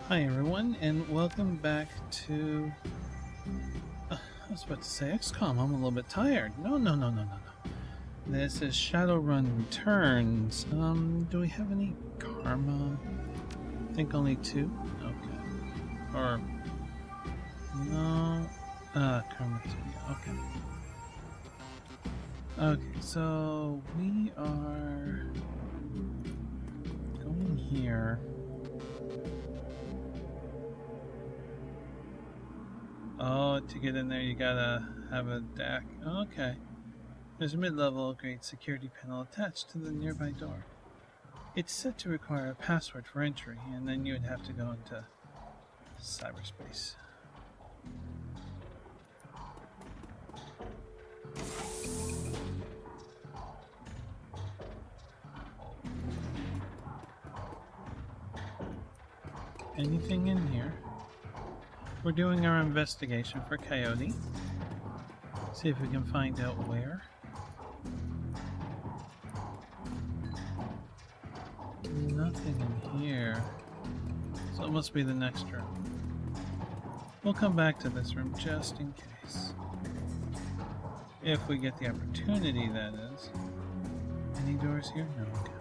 Hi everyone, and welcome back to... I was about to say XCOM, I'm a little bit tired. No. This is Shadowrun Returns. Do we have any karma? I think only 2? Okay. Or... No... karma 2, yeah, okay. Okay, so we are... going here. Oh, to get in there you gotta have a DAC. Okay. There's a mid-level grade security panel attached to the nearby door. It's set to require a password for entry, and then you would have to go into cyberspace. Anything in here? We're doing our investigation for Coyote. See if we can find out where. Nothing in here. So it must be the next room. We'll come back to this room just in case. If we get the opportunity, that is. Any doors here? No. Okay.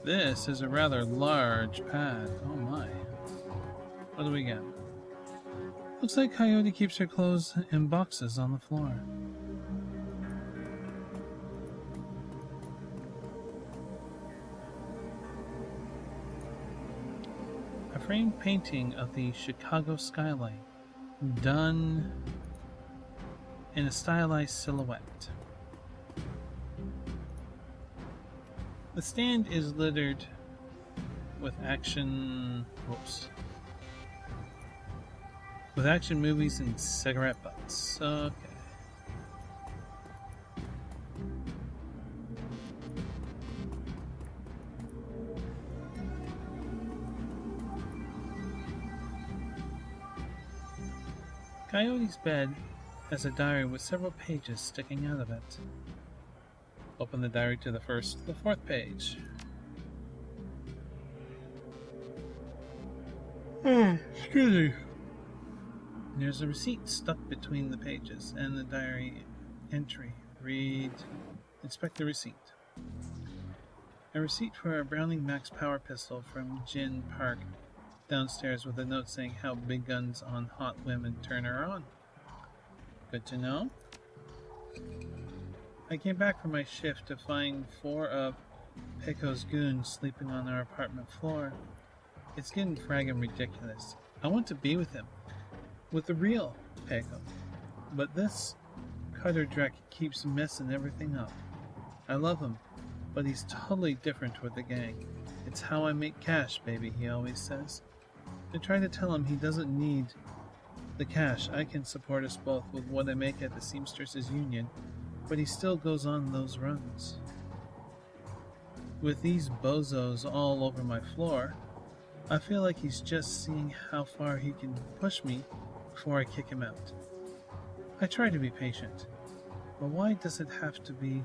This is a rather large pad. Oh my. What do we get? Looks like Coyote keeps her clothes in boxes on the floor. A framed painting of the Chicago skyline, done in a stylized silhouette. The stand is littered with action movies and cigarette butts. Okay. Coyote's bed has a diary with several pages sticking out of it. Open the diary to the fourth page. Excuse me. There's a receipt stuck between the pages and the diary entry. Read, inspect the receipt. A receipt for a Browning Max power pistol from Gin Park downstairs with a note saying how big guns on hot women turn her on. Good to know. I came back from my shift to find 4 of Pecco's goons sleeping on our apartment floor. It's getting fragging ridiculous. I want to be with him. With the real Pecco. But this cutter dreck keeps messing everything up. I love him, but he's totally different with the gang. It's how I make cash, baby, he always says. I try to tell him he doesn't need the cash. I can support us both with what I make at the Seamsters' Union. But he still goes on those runs. With these bozos all over my floor, I feel like he's just seeing how far he can push me before I kick him out. I try to be patient, but why does it have to be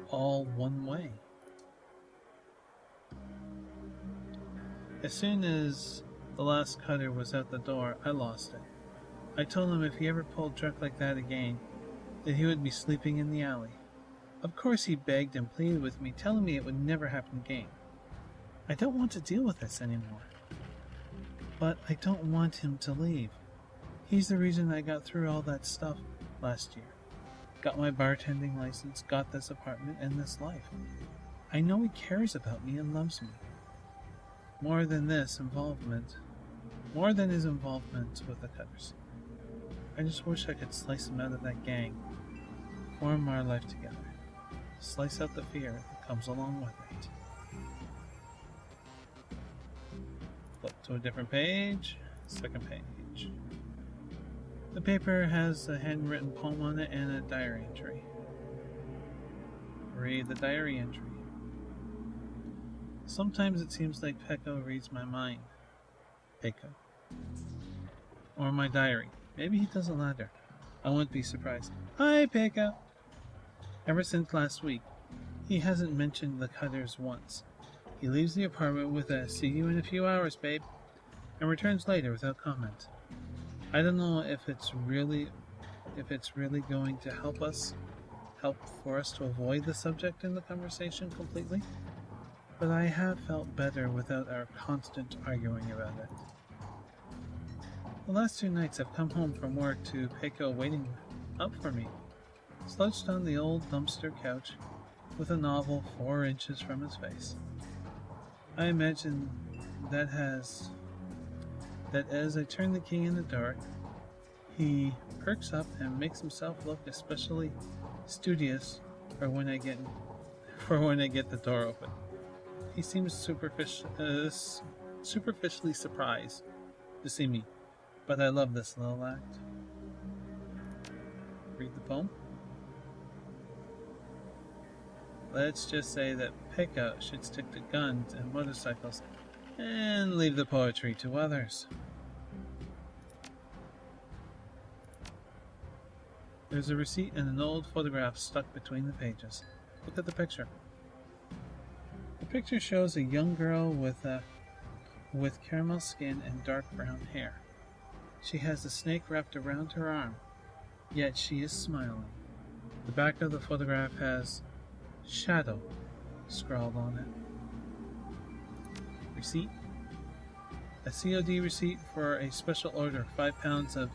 all one way? As soon as the last cutter was out the door, I lost it. I told him if he ever pulled truck like that again, that he would be sleeping in the alley. Of course he begged and pleaded with me, telling me it would never happen again. I don't want to deal with this anymore. But I don't want him to leave. He's the reason I got through all that stuff last year. Got my bartending license, got this apartment and this life. I know he cares about me and loves me. More than his involvement with the cutters. I just wish I could slice him out of that gang. Form our life together. Slice out the fear that comes along with it. Flip to a different page. Second page. The paper has a handwritten poem on it and a diary entry. Read the diary entry. Sometimes it seems like Pecco reads my mind. Pecco. Or my diary. Maybe he does a latter. I wouldn't be surprised. Hi, Pecco. Ever since last week, He hasn't mentioned the Cutters once. He leaves the apartment with a "see you in a few hours, babe," and returns later without comment. I don't know if it's really going to help for us to avoid the subject in the conversation completely, but I have felt better without our constant arguing about it. The last 2 nights I've come home from work to Peiko waiting up for me, slouched on the old dumpster couch with a novel 4 inches from his face. I imagine that as I turn the key in the door, he perks up and makes himself look especially studious for when I get the door open. He seems superficially surprised to see me, but I love this little act. Read the poem. Let's just say that Peiko should stick to guns and motorcycles and leave the poetry to others. There's a receipt and an old photograph stuck between the pages. Look at the picture. The picture shows a young girl with caramel skin and dark brown hair. She has a snake wrapped around her arm, yet she is smiling. The back of the photograph has "Shadow" scrawled on it. Receipt. A COD receipt for a special order, 5 pounds of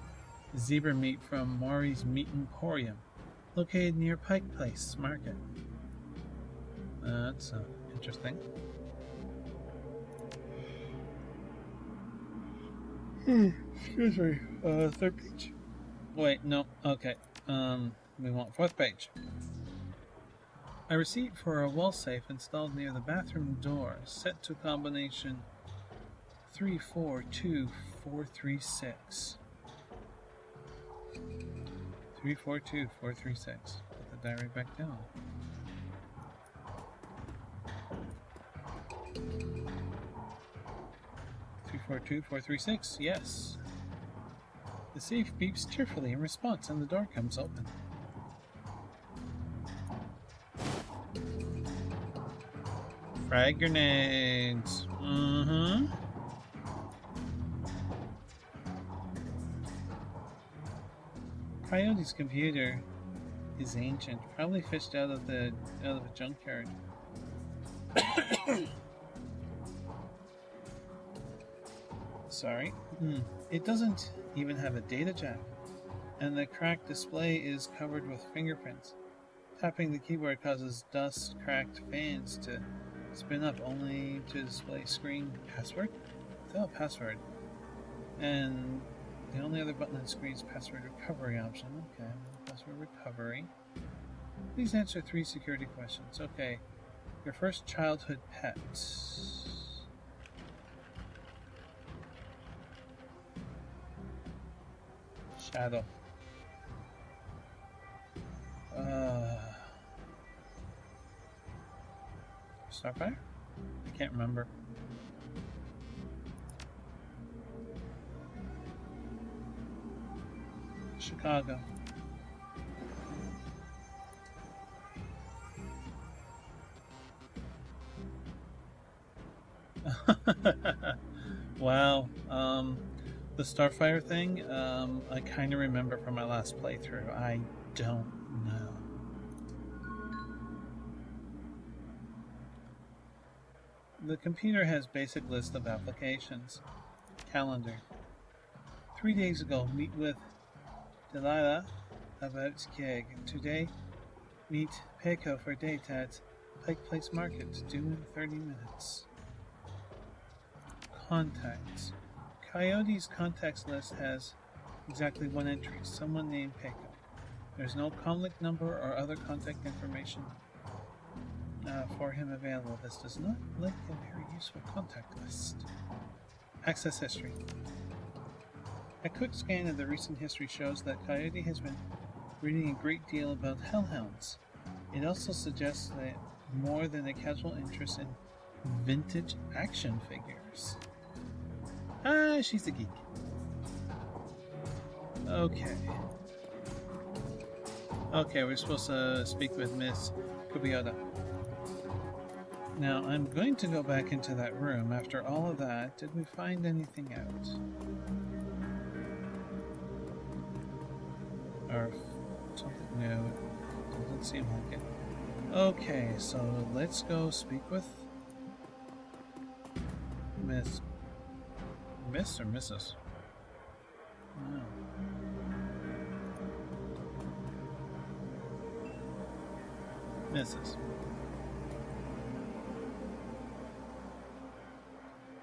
zebra meat from Maury's Meat Emporium, located near Pike Place Market. That's interesting. Excuse me. 3rd page. Wait, no. Okay. We want 4th page. A receipt for a wall safe installed near the bathroom door, set to combination 342436. 342436. Put the diary back down. 342436. Yes. The safe beeps cheerfully in response, and the door comes open. Frag grenades. Coyote's computer is ancient, probably fished out of a junkyard. Sorry. It doesn't even have a data jack, and the cracked display is covered with fingerprints. Tapping the keyboard causes dust-cracked fans to spin up, only to display screen password? Without password. And the only other button on the screen is password recovery option. Okay, password recovery. Please answer 3 security questions. Okay. Your first childhood pet. Shadow. Starfire? I can't remember. Chicago. Wow. The Starfire thing, I kind of remember from my last playthrough. I don't know. The computer has basic list of applications. Calendar. 3 days ago, meet with Delilah about Keg. Today, meet Peiko for date at Pike Place Market, due in 30 minutes. Contacts. Coyote's contacts list has exactly 1 entry, someone named Peiko. There's no comlink number or other contact information for him available. This does not link a very useful contact list. Access history. A quick scan of the recent history shows that Coyote has been reading a great deal about hellhounds. It also suggests that more than a casual interest in vintage action figures. Ah, she's a geek. Okay. Okay, we're supposed to speak with Miss Kubiyota. Now, I'm going to go back into that room. After all of that, did we find anything out? Or something new? Doesn't seem like it. Okay, so let's go speak with Miss or Mrs.? No. Mrs.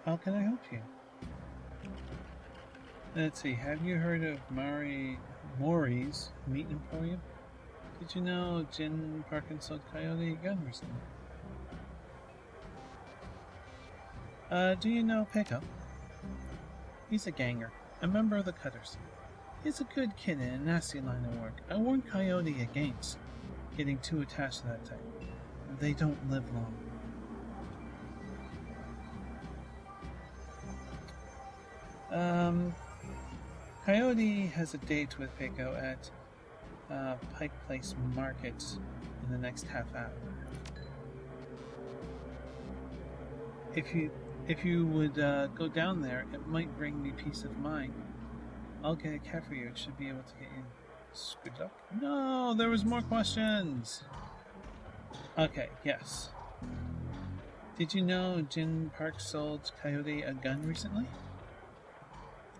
How can I help you? Let's see, have you heard of Maury's Meat Emporium? Did you know Jin Parkin sold Coyote a gun recently? Do you know Pickup? He's a ganger, a member of the Cutters. He's a good kid in a nasty line of work. I warned Coyote against getting too attached to that type. They don't live long. Coyote has a date with Pico at Pike Place Market in the next half hour. If you would go down there, it might bring me peace of mind. I'll get a cab for you. It should be able to get you. Good luck. No, there was more questions. Okay, yes. Did you know Jin Park sold Coyote a gun recently?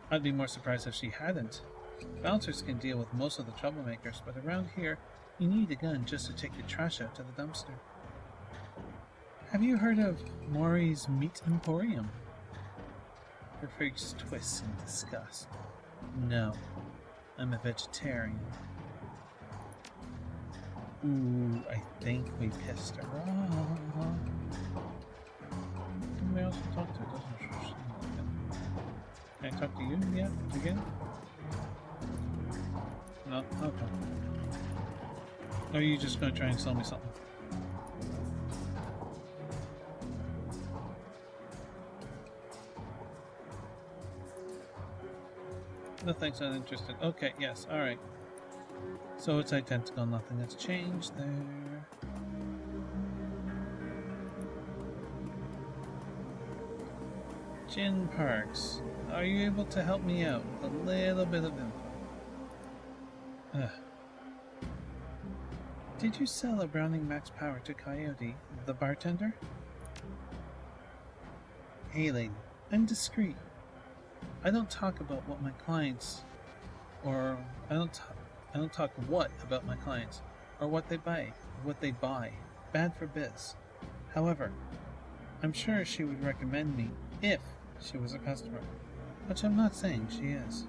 I'd be more surprised if she hadn't. Bouncers can deal with most of the troublemakers, but around here, you need a gun just to take your trash out to the dumpster. Have you heard of Maury's Meat Emporium? Her face twists in disgust. No, I'm a vegetarian. Ooh, I think we pissed her off. Somebody else to talk to, doesn't she? Can I talk to you yet? Again? No? Okay. Or are you just going to try and sell me something? No thanks, not interested. Okay, yes, alright. So it's identical, nothing has changed there. Jin Parks, are you able to help me out with a little bit of info? Did you sell a Browning Max Power to Coyote, the bartender? Hey lady, I'm discreet. I don't talk about what my clients, or I don't talk what about my clients, or what they buy. Bad for biz. However, I'm sure she would recommend me if she was a customer, which I'm not saying she is.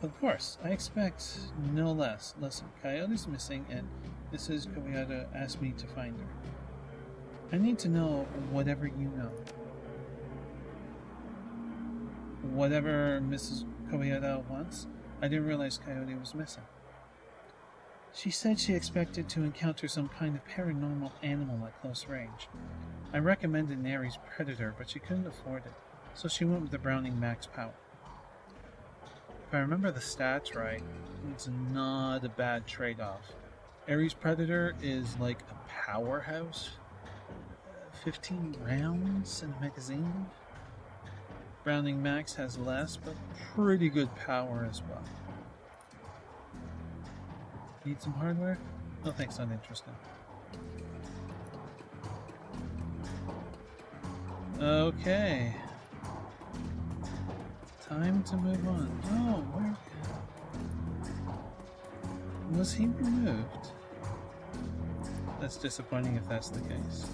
Of course, I expect no less. Listen, Coyote's missing and Mrs. Kobayata asked me to find her. I need to know whatever you know. Whatever Mrs. Kobayata wants. I didn't realize Coyote was missing. She said she expected to encounter some kind of paranormal animal at close range. I recommended an Ares Predator, but she couldn't afford it, so she went with the Browning Max Power. If I remember the stats right, it's not a bad trade-off. Ares Predator is like a powerhouse. 15 rounds in a magazine. Browning Max has less, but pretty good power as well. Need some hardware? No thanks, not interested. Okay. Time to move on. Oh, where... Was he removed? That's disappointing if that's the case.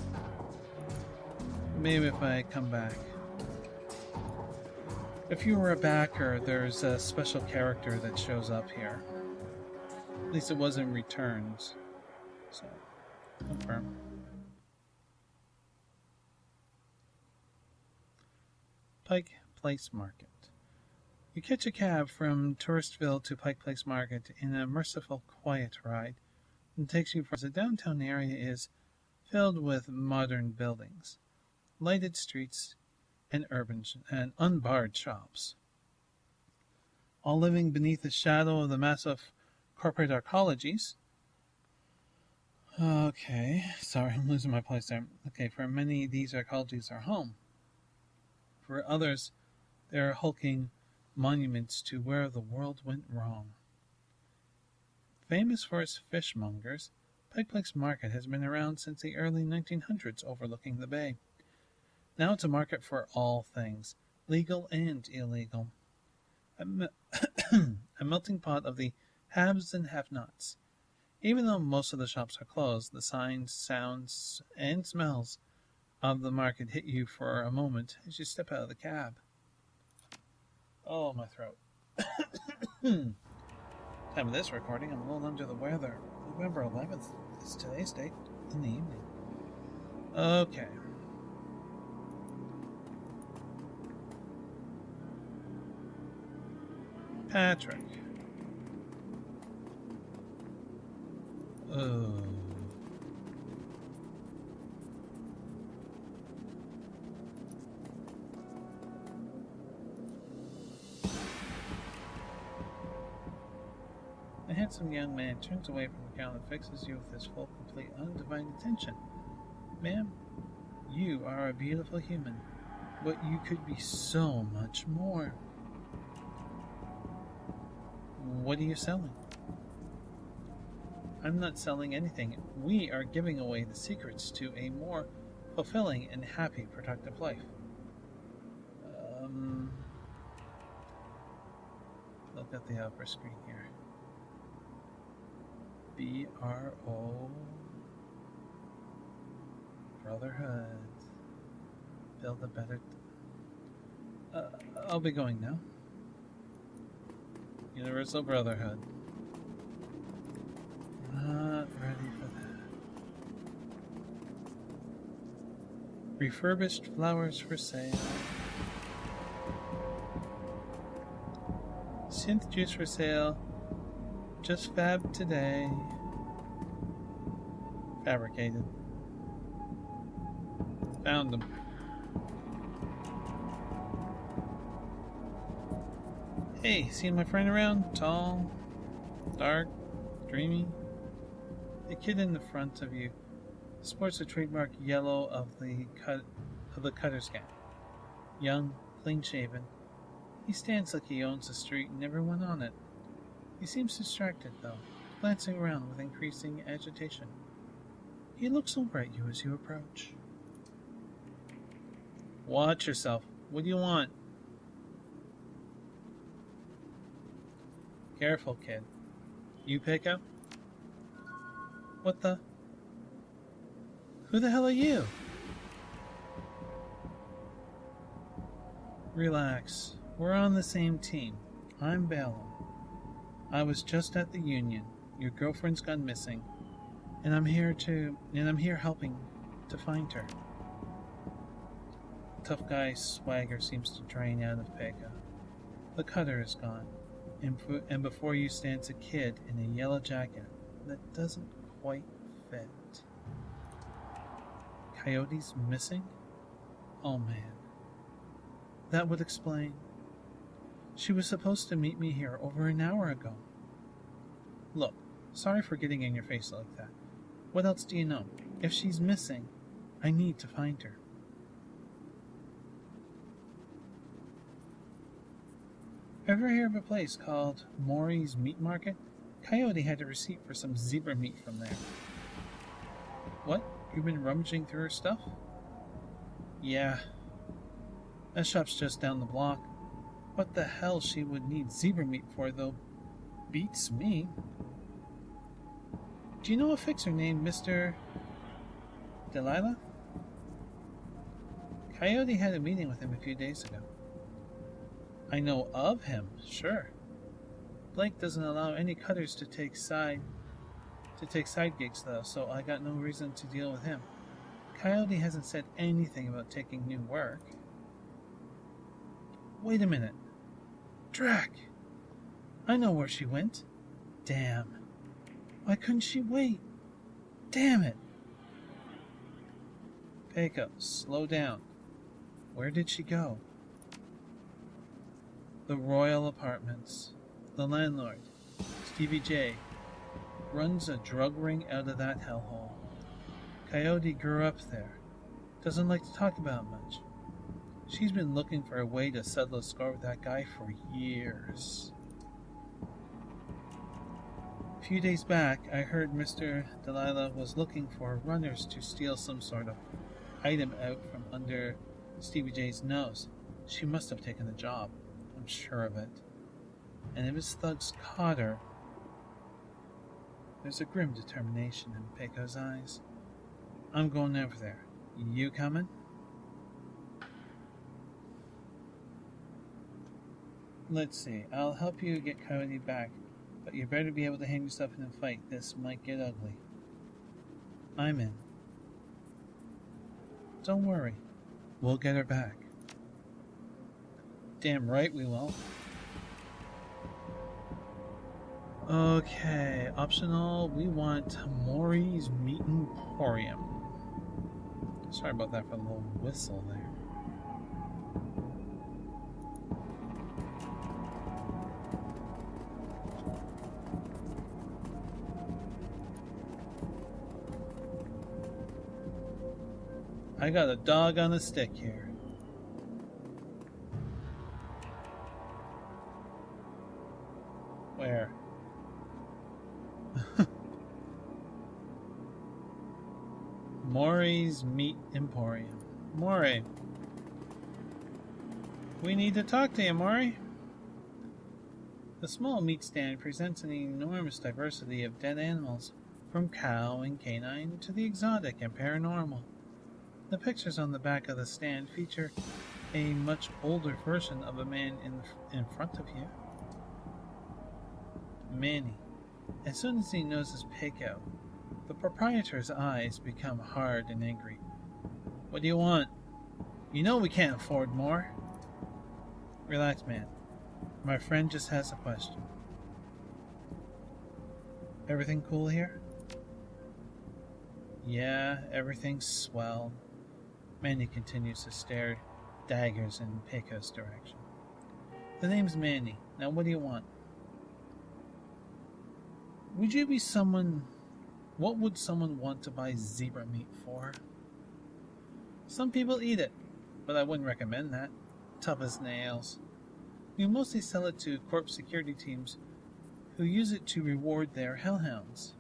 Maybe if I come back. If you were a backer, there's a special character that shows up here. At least it was in returns. So, confirm. Pike Place Market. You catch a cab from Touristville to Pike Place Market in a merciful, quiet ride. It takes you for the downtown area is filled with modern buildings, lighted streets, and unbarred shops, all living beneath the shadow of the massive corporate arcologies. Okay, sorry, I'm losing my place there. Okay, for many, these arcologies are home. For others, they are hulking monuments to where the world went wrong. Famous for its fishmongers, Pike Place Market has been around since the early 1900s, overlooking the bay. Now it's a market for all things, legal and illegal. A melting pot of the haves and have-nots. Even though most of the shops are closed, the signs, sounds, and smells of the market hit you for a moment as you step out of the cab. Oh, my throat. Time of this recording, I'm a little under the weather. November 11th is today's date, in the evening. Okay. Patrick. Oh. The handsome young man turns away from the counter and fixes you with his full, complete, undivided attention. Ma'am, you are a beautiful human, but you could be so much more. What are you selling? I'm not selling anything. We are giving away the secrets to a more fulfilling and happy, productive life. Look at the upper screen here. BRO Brotherhood. Build a better... I'll be going now. Universal Brotherhood. Not ready for that. Refurbished flowers for sale. Synth juice for sale. Just fab today. Fabricated. Found them. Hey, seen my friend around? Tall, dark, dreamy. The kid in the front of you sports the trademark yellow of the cutter's cap. Young, clean-shaven. He stands like he owns the street and everyone on it. He seems distracted, though, glancing around with increasing agitation. He looks over at you as you approach. Watch yourself. What do you want? Careful, kid. You pick up? What the? Who the hell are you? Relax. We're on the same team. I'm Balaam. I was just at the Union. Your girlfriend's gone missing. And I'm here helping to find her. Tough guy's swagger seems to drain out of Pekka. The cutter is gone. And before you stands a kid in a yellow jacket that doesn't quite fit. Coyote's missing? Oh man. That would explain. She was supposed to meet me here over an hour ago. Look, sorry for getting in your face like that. What else do you know? If she's missing, I need to find her. Ever hear of a place called Maury's Meat Market? Coyote had a receipt for some zebra meat from there. What? You've been rummaging through her stuff? Yeah. That shop's just down the block. What the hell she would need zebra meat for, though, beats me. Do you know a fixer named Mr. Delilah? Coyote had a meeting with him a few days ago. I know of him, sure. Blake doesn't allow any cutters to take side gigs, though, so I got no reason to deal with him. Coyote hasn't said anything about taking new work. Wait a minute. Drac! I know where she went. Damn. Why couldn't she wait? Damn it! Pekka, slow down. Where did she go? The Royal Apartments. The landlord, Stevie J runs a drug ring out of that hellhole. Coyote grew up there. Doesn't like to talk about it much. She's been looking for a way to settle a score with that guy for years. A few days back, I heard Mr. Delilah was looking for runners to steal some sort of item out from under Stevie J's nose. She must have taken the job. I'm sure of it. And if his thugs caught her... There's a grim determination in Peiko's eyes. I'm going over there. You coming? Let's see. I'll help you get Coyote back, but you better be able to hang yourself in a fight. This might get ugly. I'm in. Don't worry. We'll get her back. Damn right we will. Okay, optional. We want Maury's Meat Emporium. Sorry about that for the little whistle there. I got a dog on a stick here. Where? Maury's Meat Emporium. Maury. We need to talk to you, Maury. The small meat stand presents an enormous diversity of dead animals, from cow and canine to the exotic and paranormal. The pictures on the back of the stand feature a much older version of a man in front of you. Manny. As soon as he notices Peiko, the proprietor's eyes become hard and angry. What do you want? You know we can't afford more. Relax, man. My friend just has a question. Everything cool here? Yeah, everything's swell. Manny continues to stare daggers in Peiko's direction. The name's Manny. Now what do you want? Would you be someone... What would someone want to buy zebra meat for? Some people eat it, but I wouldn't recommend that. Tough as nails. We mostly sell it to corp security teams who use it to reward their hellhounds.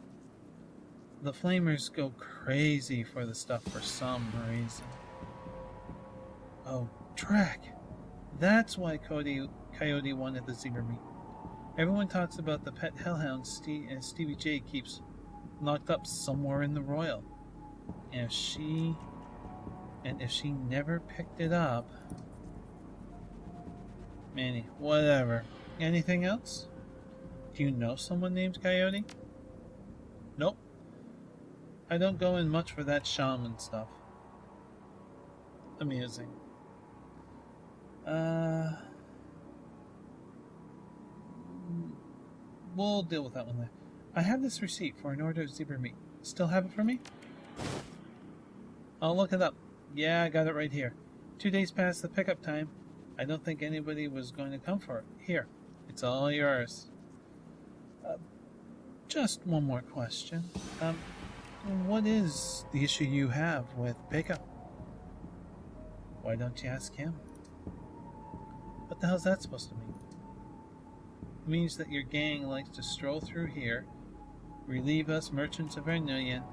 The flamers go crazy for the stuff for some reason. Oh, Drac! That's why Coyote wanted the zebra meat. Everyone talks about the pet hellhound Stevie J keeps locked up somewhere in the Royal. And if she never picked it up... Manny, whatever. Anything else? Do you know someone named Coyote? Nope. I don't go in much for that shaman stuff. Amusing. We'll deal with that one later. I have this receipt for an order of zebra meat. Still have it for me? I'll look it up. Yeah, I got it right here. 2 days past the pickup time. I don't think anybody was going to come for it. Here, it's all yours. Just one more question. What is the issue you have with Peiko? Why don't you ask him? What the hell's that supposed to mean? It means that your gang likes to stroll through here, relieve us merchants of vermilion.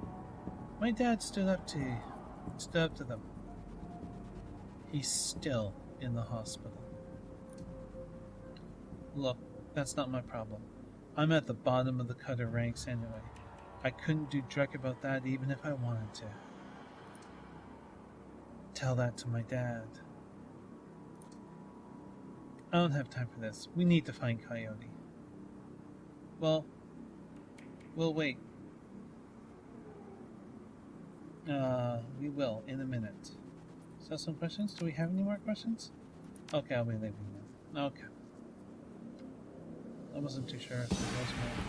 My dad stood up to them. He's still in the hospital. Look, that's not my problem. I'm at the bottom of the cutter ranks anyway. I couldn't do dreck about that even if I wanted to. Tell that to my dad. I don't have time for this. We need to find Coyote. Well, we'll wait. We will in a minute. So some questions? Do we have any more questions? Okay, I'll be leaving now. Okay. I wasn't too sure if there was more.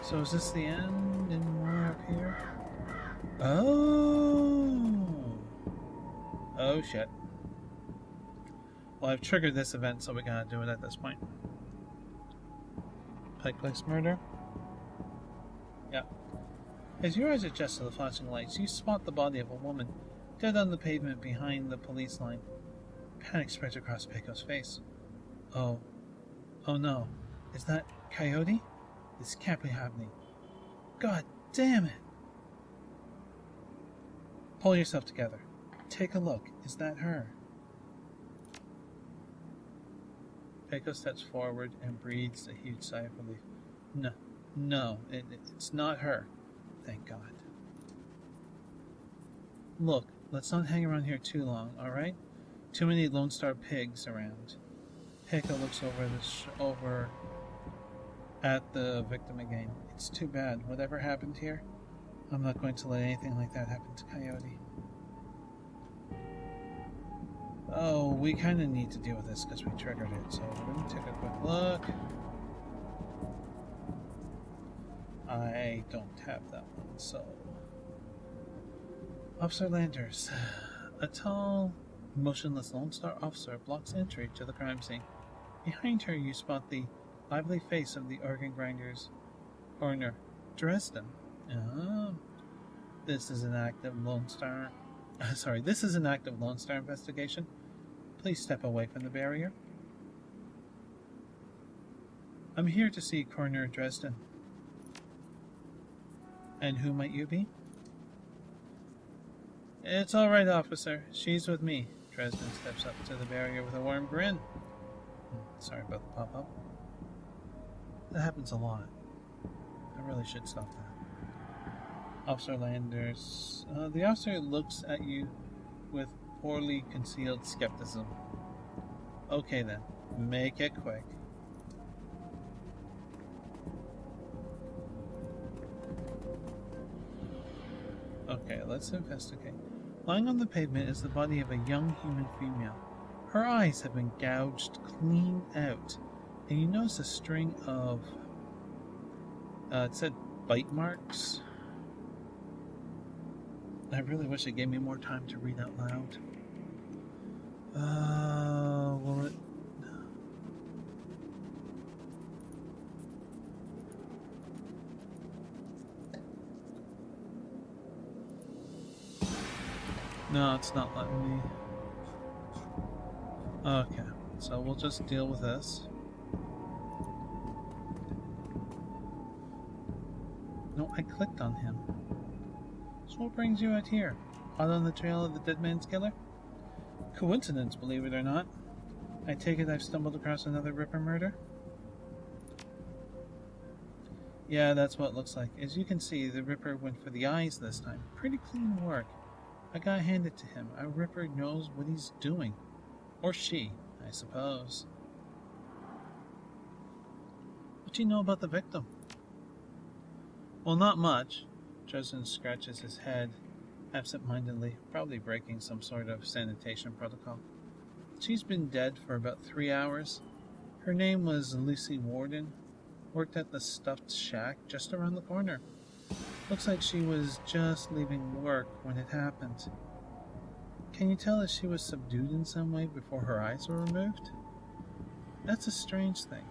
So is this the end? Any more up here? Oh! Oh shit. Well, I've triggered this event, so we gotta do it at this point. Pike Place murder? Yeah. As your eyes adjust to the flashing lights, you spot the body of a woman dead on the pavement behind the police line. Panic spreads across Peiko's face. Oh no. Is that Coyote? This can't be happening. God damn it! Pull yourself together. Take a look. Is that her? Peiko steps forward and breathes a huge sigh of relief. No, it's not her. Thank God. Look, let's not hang around here too long, alright? Too many Lone Star pigs around. Peiko looks over at the victim again. It's too bad. Whatever happened here, I'm not going to let anything like that happen to Coyote. Oh, we kind of need to deal with this because we triggered it, so we're going to take a quick look. I don't have that one, so... Officer Landers. A tall, motionless Lone Star officer blocks entry to the crime scene. Behind her, you spot the lively face of the organ grinder's coroner, Dresden. This is an active Lone Star investigation. Please step away from the barrier. I'm here to see Coroner Dresden. And who might you be? It's all right, officer. She's with me. Dresden steps up to the barrier with a warm grin. Sorry about the pop-up. That happens a lot. I really should stop that. Officer Landers. The officer looks at you with poorly concealed skepticism. Okay then, make it quick. Okay, let's investigate. Lying on the pavement is the body of a young human female. Her eyes have been gouged clean out, and you notice a string of, it said bite marks. I really wish it gave me more time to read out loud. Will it... No, it's not letting me. Okay, so we'll just deal with this. No, I clicked on him. So what brings you out here? Hot on the trail of the dead man's killer? Coincidence, believe it or not. I take it I've stumbled across another Ripper murder? Yeah, that's what it looks like. As you can see, the Ripper went for the eyes this time. Pretty clean work. I gotta hand it to him. A Ripper knows what he's doing. Or she, I suppose. What do you know about the victim? Well, not much. Dresden scratches his head absent-mindedly, probably breaking some sort of sanitation protocol. She's been dead for about 3 hours. Her name was Lucy Warden. Worked at the Stuffed Shack just around the corner. Looks like she was just leaving work when it happened. Can you tell if she was subdued in some way before her eyes were removed? That's a strange thing.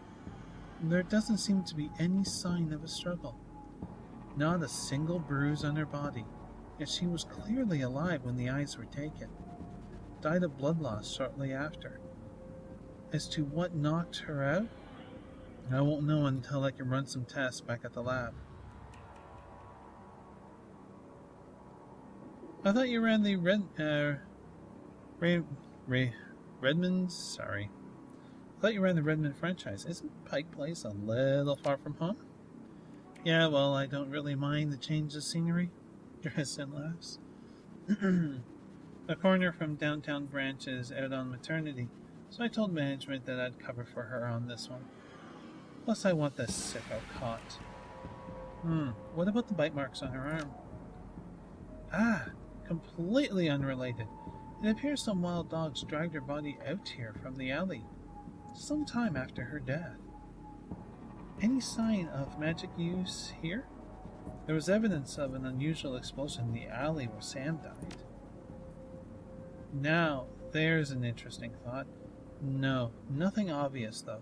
There doesn't seem to be any sign of a struggle. Not a single bruise on her body, yet she was clearly alive when the eyes were taken. Died of blood loss shortly after. As to what knocked her out, I won't know until I can run some tests back at the lab. I thought you ran the Redmond. Sorry. I thought you ran the Redmond franchise. Isn't Pike Place a little far from home? Yeah, well, I don't really mind the change of scenery. Dresden laughs. The coroner from downtown branch is out on maternity, so I told management that I'd cover for her on this one. Plus, I want this sicko caught. What about the bite marks on her arm? Ah, completely unrelated. It appears some wild dogs dragged her body out here from the alley, some time after her death. Any sign of magic use here? There was evidence of an unusual explosion in the alley where Sam died. Now, there's an interesting thought. No, nothing obvious though.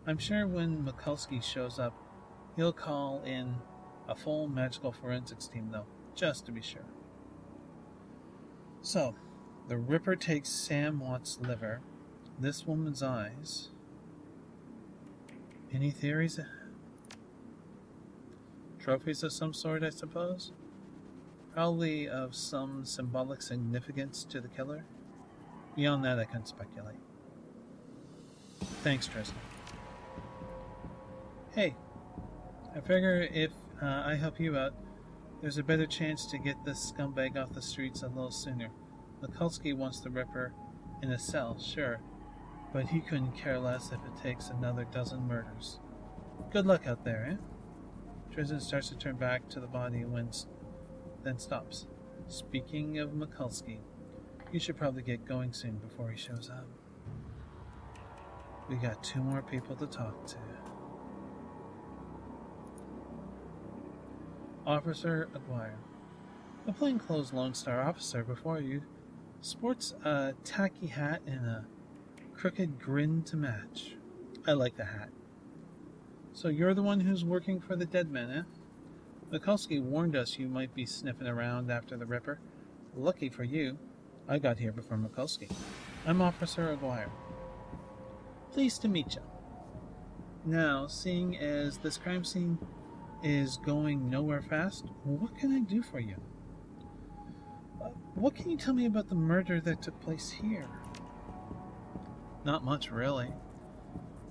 I'm sure when Mikulski shows up, He'll call in a full magical forensics team, though, just to be sure. So, the Ripper takes Sam Watt's liver, this woman's eyes. Any theories? Trophies of some sort, I suppose? Probably of some symbolic significance to the killer. Beyond that, I can't speculate. Thanks, Tristan. Hey, I figure if I help you out, there's a better chance to get this scumbag off the streets a little sooner. Mikulski wants the Ripper in a cell, sure, but he couldn't care less if it takes another dozen murders. Good luck out there, eh? Tristan starts to turn back to the body then stops. Speaking of Mikulski, you should probably get going soon before he shows up. We got 2 more people to talk to. Officer Aguirre. The plainclothes Lone Star officer before you sports a tacky hat and a crooked grin to match. I like the hat. So you're the one who's working for the dead men, eh? Mikulski warned us you might be sniffing around after the Ripper. Lucky for you, I got here before Mikulski. I'm Officer Aguirre. Pleased to meet you. Now, seeing as this crime scene is going nowhere fast, what can I do for you? What can you tell me about the murder that took place here? Not much, really.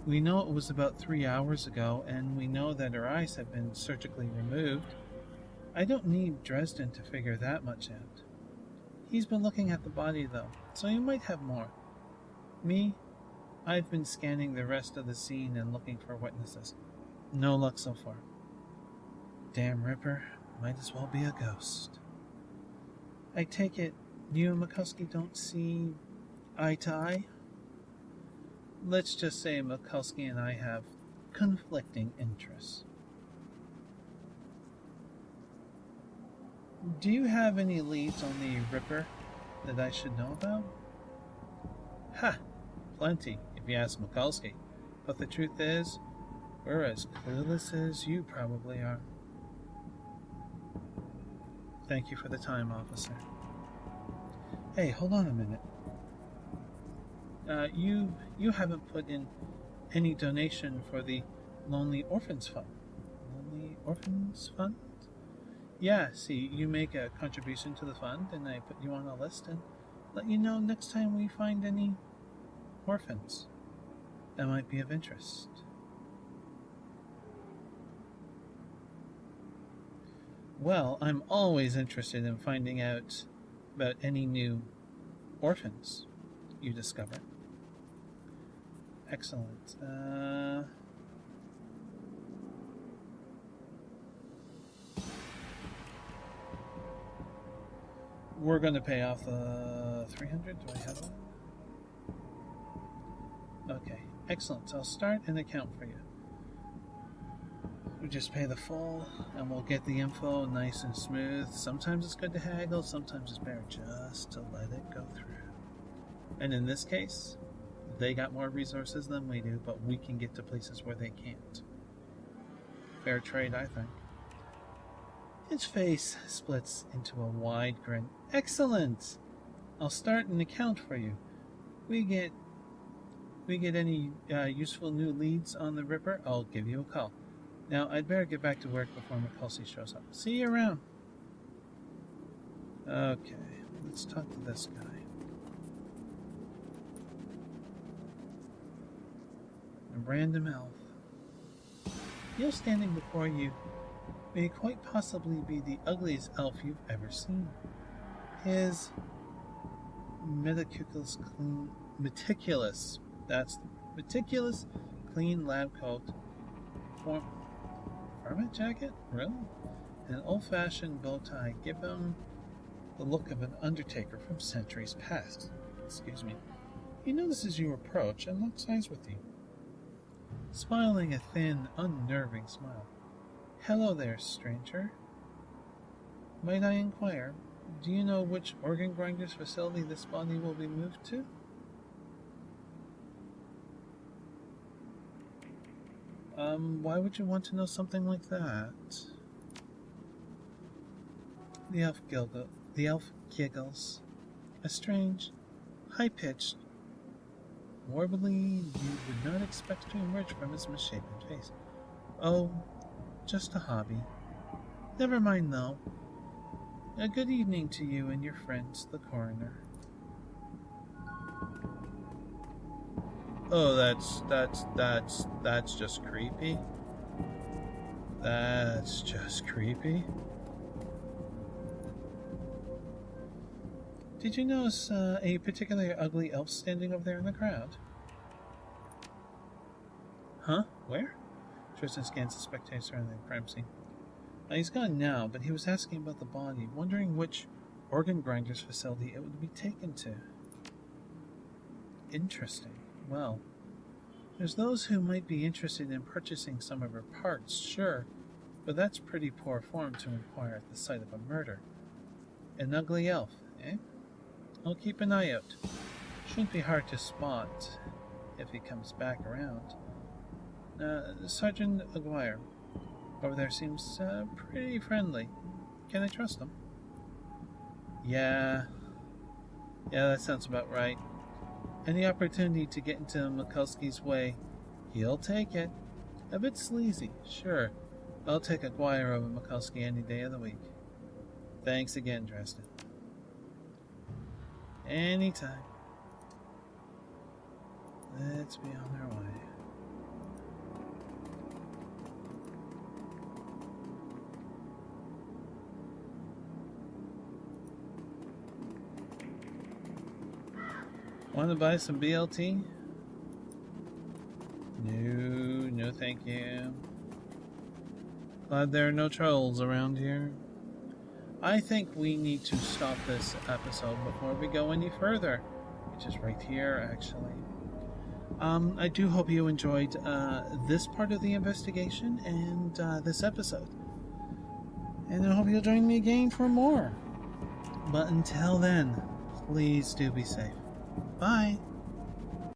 We know it was about 3 hours ago, and we know that her eyes have been surgically removed. I don't need Dresden to figure that much out. He's been looking at the body, though, so you might have more. Me, I've been scanning the rest of the scene and looking for witnesses. No luck so far. Damn Ripper, might as well be a ghost. I take it you and Mikulski don't see eye to eye? Let's just say Mikulski and I have conflicting interests. Do you have any leads on the Ripper that I should know about? Ha! Plenty, if you ask Mikulski. But the truth is, we're as clueless as you probably are. Thank you for the time, officer. Hey, hold on a minute. You haven't put in any donation for the Lonely Orphans Fund. Lonely Orphans Fund? Yeah, see, you make a contribution to the fund, and I put you on a list and let you know next time we find any orphans that might be of interest. Well, I'm always interested in finding out about any new orphans you discover. Excellent. We're going to pay off 300. Do I have that? Okay, excellent. So I'll start an account for you. We just pay the full, and we'll get the info nice and smooth. Sometimes it's good to haggle, sometimes it's better just to let it go through. And in this case, they got more resources than we do, but we can get to places where they can't. Fair trade, I think. His face splits into a wide grin. Excellent! I'll start an account for you. We get any useful new leads on the Ripper, I'll give you a call. Now, I'd better get back to work before Mikulski shows up. See you around. Okay, let's talk to this guy. A random elf. You standing before you may quite possibly be the ugliest elf you've ever seen. His meticulous, clean lab coat, hermit jacket? Really? An old-fashioned bow tie give him the look of an undertaker from centuries past. Excuse me. He notices you approach and locks eyes with you, smiling a thin, unnerving smile. Hello there, stranger. Might I inquire, do you know which organ grinder's facility this body will be moved to? Why would you want to know something like that? The elf giggles. A strange, high-pitched, warbly you would not expect to emerge from his misshapen face. Oh, just a hobby. Never mind, though. A good evening to you and your friends, the coroner. Oh, that's just creepy. That's just creepy. Did you notice a particularly ugly elf standing over there in the crowd? Huh? Where? Tristan scans the spectators around the crime scene. He's gone now, but he was asking about the body, wondering which organ grinder's facility it would be taken to. Interesting. Well, there's those who might be interested in purchasing some of her parts, sure, but that's pretty poor form to inquire at the site of a murder. An ugly elf, eh? I'll keep an eye out. Shouldn't be hard to spot if he comes back around. Sergeant Aguirre over there seems pretty friendly. Can I trust him? Yeah, that sounds about right. Any opportunity to get into Mikulski's way, he'll take it. A bit sleazy, sure. I'll take Aguirre over Mikulski any day of the week. Thanks again, Dresden. Anytime. Let's be on our way. Want to buy some BLT? No thank you. Glad there are no trolls around here. I think we need to stop this episode before we go any further, which is right here, actually. I do hope you enjoyed this part of the investigation and this episode. And I hope you'll join me again for more. But until then, please do be safe. Bye.